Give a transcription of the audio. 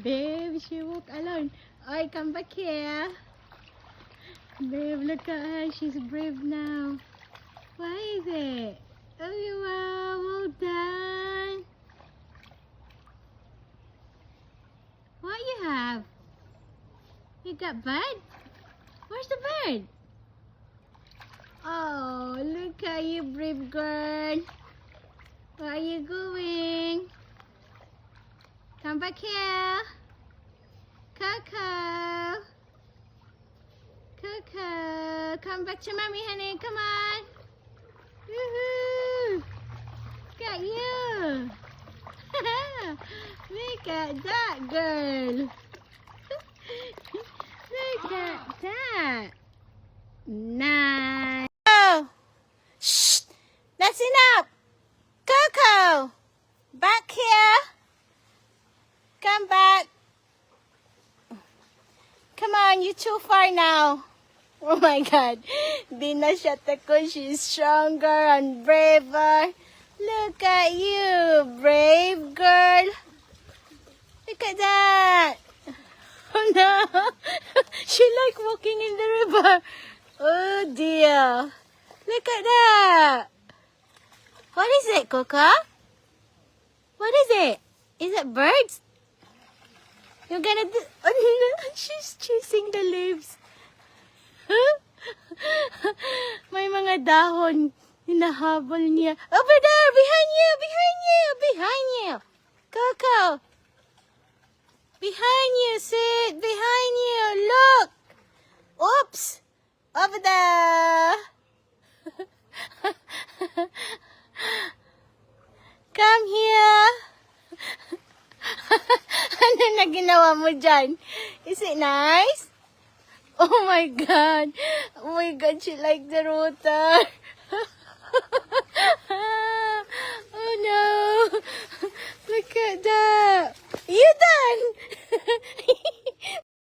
Babe, she walk alone. Oi, come back here. Babe, look at her. She's brave now. What is it? Oh, wow. Well done. What you have? You got bird? Where's the bird? Oh, look at you, brave girl. Where are you going? Come back here. Coco. Coco. Come back to mommy, honey. Come on. Woohoo. Look at you. Look at that girl. Look at that. Nice. Oh. Shh. That's enough. Coco. Back here. Come back. Come on, you're too far now. Oh my God. Di na siya takot. She's stronger and braver. Look at you, brave girl. Look at that. Oh no. She like walking in the river. Oh dear. Look at that. What is it, Coco? What is it? Is it birds? You're gonna do... Oh, no. She's chasing the leaves. May mga dahon. Hinahabol niya. Over there! Behind you! Behind you! Behind you! Coco! Behind you! Sit! Behind you! Look! Oops! Over there! Come here! Ano na ginawa mo dyan? Is it nice? Oh my God! Oh my God, she liked the router!